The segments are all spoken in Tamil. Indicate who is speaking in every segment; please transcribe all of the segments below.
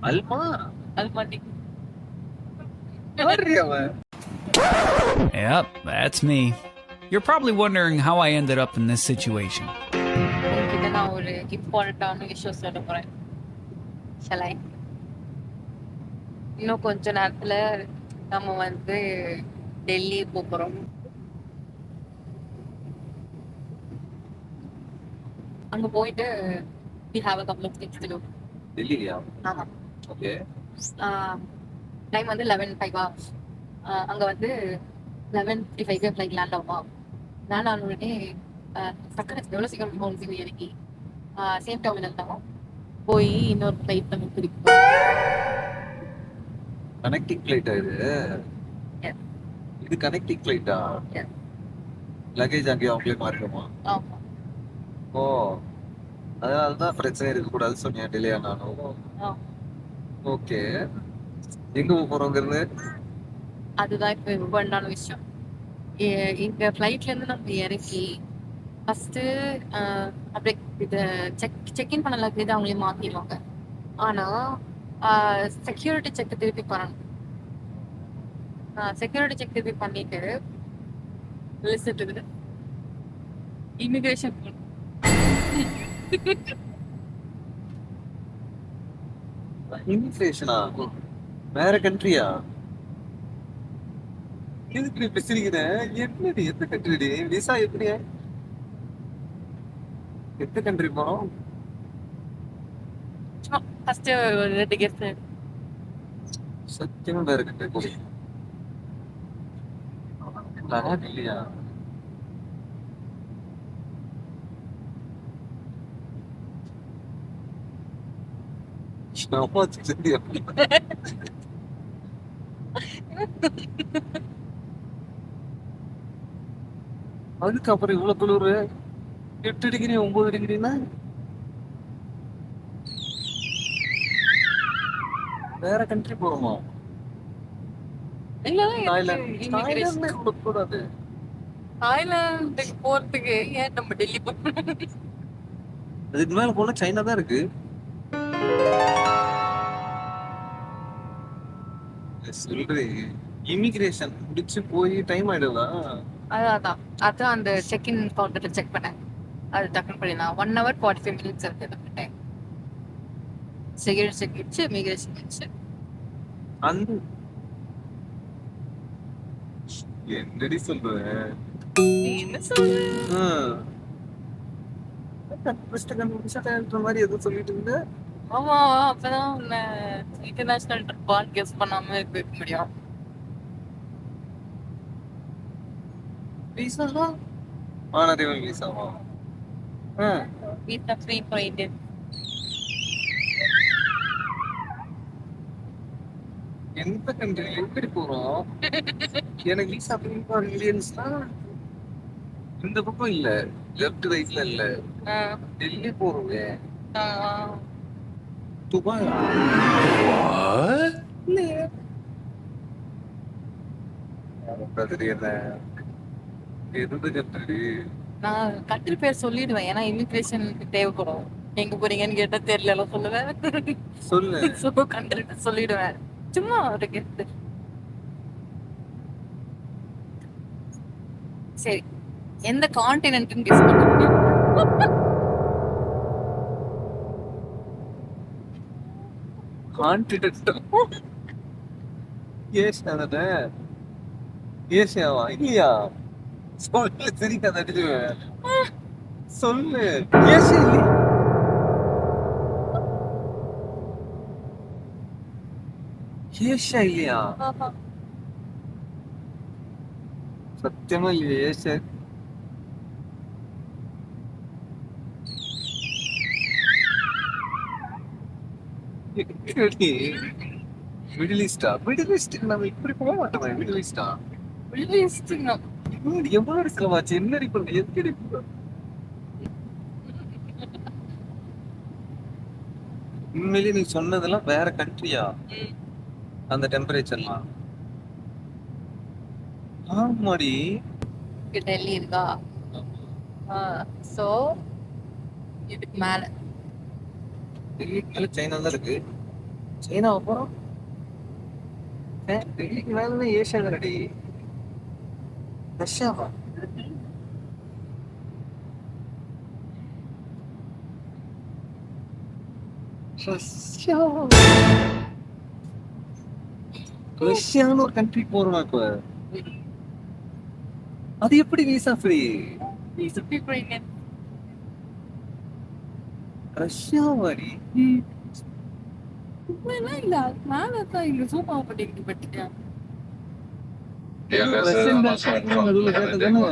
Speaker 1: அல்மா
Speaker 2: அல்மாட்டி.
Speaker 1: யாரு அவன்?
Speaker 3: Yep, that's me. You're probably wondering how I ended up in this situation.
Speaker 2: உங்ககிட்ட நான் ஒரு இம்பார்ட்டன்டான விஷயம் சொல்ல போறேன். Shall I? இன்னும் கொஞ்ச நேரத்துல நம்ம வந்து டெல்லி போறோம். அங்க போயிட்டு we have a couple of things to do.
Speaker 1: டெல்லியா?
Speaker 2: ஆமா.
Speaker 1: ஓகே.
Speaker 2: டைம் வந்து 11:05 அங்க வந்து 11:55 ஃப்ளைட் லேண்ட் ஆகுமா. லேண்ட் ஆன உடனே டக்குனு எவ்வளோ சீக்கிரம் போகணும் இறங்கி சேம் டெர்மினல் தான் போய் இன்னொரு ஃப்ளைட் நம்ம பிடிக்கும்.
Speaker 1: கனெக்டிங் ஃப்ளைட்டா இது? இது கனெக்டிங் ஃப்ளைட்டா? லக்கேஜ் அங்கேயே அவங்களே மாறிடுமா?
Speaker 2: ஆமா.
Speaker 1: ஓ, அதனால தான் பிரச்சனை இருக்கக்கூடாது சொன்னியா டிலே ஆனாலும். ஓகே, எங்க போறோங்கிறது
Speaker 2: அதுதான் இப்போ இம்பார்ட்டன்டான விஷயம். இங்க ஃப்ளைட்ல இருந்து நம்ம இறக்கி ஃபர்ஸ்ட் அப்படியே இது செக்இன் பண்ண லக்கேஜ் அவங்களே மாத்திடுவாங்க. ஆனா செக்யூரிட்டி செக் திருப்பி பண்ணணும். செக்யூரிட்டி செக் திருப்பி பண்ணிட்டு லிஸ்ட் இமிகிரேஷன்
Speaker 1: இமிகிரேஷனா? வேற கண்ட்ரியா? எதுக்கு நீ பேசுறீங்க? என்னடி எந்த கண்ட்ரி? விசா எப்படி? எந்த கண்ட்ரி போறோம்?
Speaker 2: ஃபர்ஸ்ட் ஒரு 2 கெஸ்.
Speaker 1: சத்தியமா வேற கண்ட்ரி போறோம் இல்லையா? அதுக்கப்புறம் இவ்வளவு குளிர் 8 டிகிரி 9 டிகிரினா வேற கண்ட்ரி போறோமா? தாய்லாந்து கூடாது.
Speaker 2: தாய்லாந்துக்கு போறதுக்கு ஏன் நம்ம டெல்லி போறோம்?
Speaker 1: அதுக்கு மேல போனா சைனா தான் இருக்கு. சொல்றேன், இமிகிரேஷன் முடிச்சு போய் டைம் ஆயிடுதா?
Speaker 2: அதான் அந்த செக்இன் கவுண்டர்ல செக் பண்ணேன். அது டக்குனு பண்ணிடலாம். 1 hour 45 minutes இருக்கு டைம். செக்யூரிட்டி செக் வச்சு இமிகிரேஷன் வச்சு
Speaker 1: அந்த என்னடி சொல்றேன்?
Speaker 2: என்ன சொல்ற?
Speaker 1: மாதிரி எதுவும் சொல்லிட்டு இருந்த.
Speaker 2: ஆமா, அப்பதான் இன்டர்நேஷனல் ட்ரிப்பான்னு கெஸ் பண்ணாம இருக்க முடியும்.
Speaker 1: விசாவா? ஆனதேவன் விசாவா?
Speaker 2: வீட்டை ஃப்ரீ போயிட்டு
Speaker 1: எந்த கண்ட்ரி எப்படி போறோம்? எனக்கு விசா இந்தியன்ஸ்னா இந்த பக்கம் இல்ல, லெஃப்ட் ரைட்ல இல்ல, டெல்லி போறோமே. துபாய்
Speaker 2: நான் கண்ட்ரி பேர் சொல்லிடுவேன். ஏன்னா இமிகிரேஷனுக்கு தேவைப்படும். எங்க போறீங்கன்னு கேட்டா தெரியல சொல்லுவேன்.
Speaker 1: சொல்லு.
Speaker 2: கண்ட்ரி சொல்லிடுவேன். சும்மா ஒரு கெஸ்ட். சரி, எந்த கான்டினென்ட்னு கெஸ் பண்ணுங்க.
Speaker 1: கான்டினென்ட் ஏசியாவா? இல்லையா? சொல்லு, சரிக்கா தட்டிடுவேன். சொல்லு. ஏசியா இல்லையா? ஏசியா இல்லையா? சத்தியமா இல்லையா ஏசியா? மிடில் ஈஸ்டா? மிடில் ஈஸ்ட் நம்ம இப்படி போக மாட்டோமே. மிடில் ஈஸ்டா? எவ்வளவு இருக்கவாச்சு? என்ன பண்ண எதுக்கு? உண்மையிலேயே நீ சொன்னதெல்லாம் வேற கண்ட்ரியா? அந்த டெம்பரேச்சர்லாம்? ஆமாடி.
Speaker 2: டெல்லி இருக்கா? சோ இதுக்கு மேல
Speaker 1: டெல்லிக்கு மேல சைனா தான் இருக்கு. சைனா அப்புறம் டெல்லிக்கு மேலே ஏஷியா ரெடி. ரஷ்யாவா? ரஷ்யான்னு ஒரு கண்ட்ரி போறோம் இப்ப. அது எப்படி விசா ஃப்ரீ? ரஷ்யா வரி
Speaker 2: இல்ல மேல தான் இங்க சூப்பா பண்ணிட்டு பட்டுட்டேன்.
Speaker 1: ரஷ்யன் கேர்ள்ஸ் நடுவில் கேட்டதானே?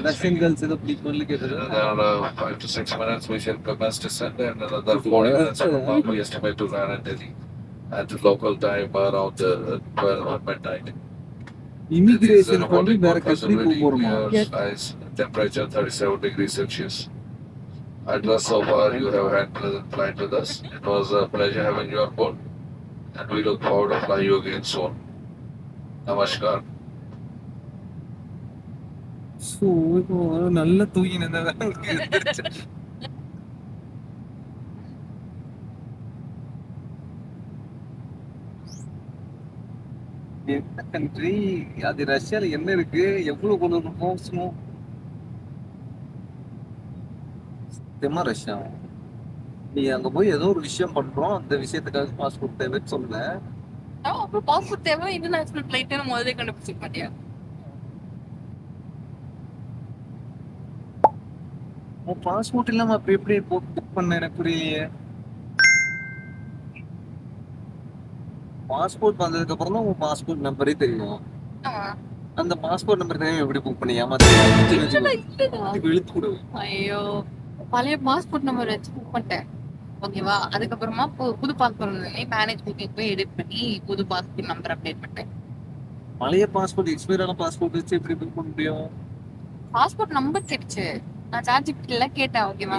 Speaker 1: ரஷ்யன் கேர்ள்ஸ் ஏதோ பிடிக்கும்னு கேட்டது.
Speaker 4: Another 5 to 6 minutes we shall commence descent and another 40 minutes we estimate to land at Delhi at the local time around 12 midnight.
Speaker 1: Immigration பண்ணி வேற கண்ட்ரி போறோமா?
Speaker 4: Ice temperature 37 degrees Celsius. Address so far you have had pleasant flight with us. It was a pleasure having you on board and we look forward to fly you again soon. Namaskar.
Speaker 1: So இப்போ நல்ல தூங்கினேன். என்ன கண்ட்ரி அது? ரஷ்யால என்ன இருக்கு? எவ்வளவு கொண்டு வந்து போகணும்? சத்தியமா ரஷ்யா. நீ அங்க போய் ஏதோ ஒரு விஷயம் பண்றோம், அந்த விஷயத்துக்காக பாஸ்போர்ட் தேவைன்னு சொல்ல.
Speaker 2: அப்புறம் பாஸ்போர்ட் தேவை, இன்டர்நேஷனல் ஃபிளைட்னு முதல்ல கண்டுபிடிச்சிக்க மாட்டியா?
Speaker 1: உன் பாஸ்போர்ட் இல்லாம அப்படி எப்படி புக் பண்ண எனக்கு புரியலையே. பாஸ்போர்ட் வந்ததுக்கு அப்புறம் தான் உன் பாஸ்போர்ட் நம்பரே தெரியும். அந்த பாஸ்போர்ட் நம்பர் தெரியும் எப்படி புக் பண்ணி இழுத்து கொடு.
Speaker 2: ஐயோ, பழைய பாஸ்போர்ட் நம்பர் வச்சு புக் பண்ணிட்டேன். ஓகேவா? அதுக்கப்புறமா புது பாஸ்போர்ட் மேனேஜ் புக்கிங் போய் எடிட் பண்ணி புது பாஸ்போர்ட் நம்பர் அப்டேட் பண்ணிட்டேன்.
Speaker 1: பழைய பாஸ்போர்ட் எக்ஸ்பயர் ஆன பாஸ்போர்ட் வச்சு எப்படி புக் பண்ண முடியும்?
Speaker 2: பாஸ்போர்ட் நம்பர் கேட்டுச்சு. நான் சார்ஜிபிட்டில கேட்டேன். ஓகேவா?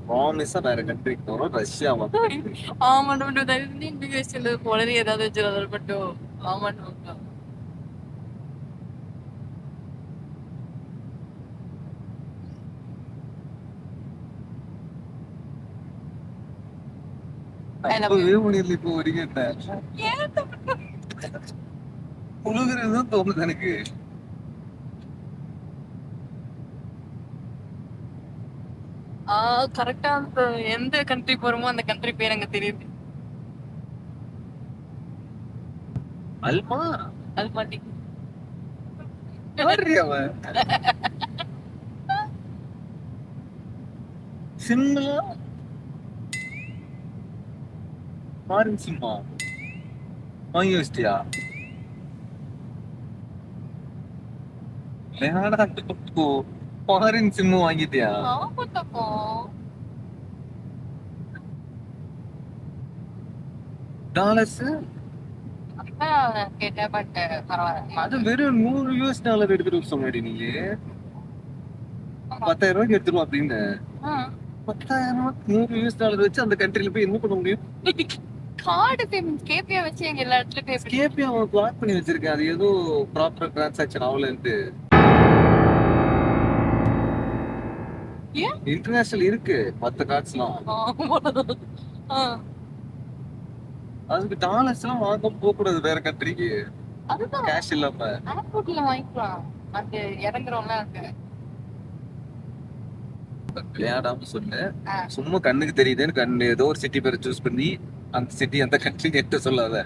Speaker 1: ப்ராமிஸா வேற கண்ட்ரிக்கு போறோம், ரஷ்யா வந்து.
Speaker 2: ஆமா, இமிகிரேஷன்ல உடனே ஏதாவது வச்சு மட்டும். ஆமா,
Speaker 1: அப்பவே உனக்கு இப்போ ஒரு கேட்டேன். உழுகுறது தான் தோணுது எனக்கு.
Speaker 2: கரெக்டா எந்த கண்ட்ரி போறோமோ அந்த கண்ட்ரி பேர் அங்க தெரியுது.
Speaker 1: Alma
Speaker 2: Almaty.
Speaker 1: அவன் சிம்லா ஃபாரின் சிம்மா வாங்கி வச்சிட்டியா? ஃபாரின் சிம்மு வாங்கிட்டியா? டாலர்ஸ்
Speaker 2: கேட்டேன், பட் பரவாயில்ல.
Speaker 1: அது வெறும் $100 எடுத்துட்டு சொன்னாடி. நீங்க 10,000 ரூபாய்க்கு எடுத்துருவோம் அப்படின்னு. 10,000 $100 வச்சு அந்த கண்ட்ரில போய் என்ன பண்ண முடியும்?
Speaker 2: கார்டு பேமெண்ட் கேபியா வச்சு எங்க எல்லா இடத்துலயும் பேமெண்ட்.
Speaker 1: கேபி அவன் பிளாக் பண்ணி வச்சிருக்கேன். அது ஏதோ ப்ராப்பர் டிரான்சாக்ஷன் ஆகலன்ட்டு. இன்டர்நேஷனல் இருக்கு மத்த கார்ட்ஸ்லாம். அதுக்கு டாலர்ஸ் எல்லாம் வாங்க போக கூடாது வேற கண்ட்ரிக்கு.
Speaker 2: அதுதான்
Speaker 1: கேஷ் இல்லாம
Speaker 2: ஏர்போர்ட்ல வாங்கிக்கலாம். அங்க இறங்குறோம்ல அங்க.
Speaker 1: விளையாடாம சொல்லு. சும்மா கண்ணுக்கு தெரியுதுன்னு ஏதோ ஒரு சிட்டி பேரை சூஸ் பண்ணி அந்த சிட்டி அந்த கண்ட்ரி கேட்டு சொல்லாத.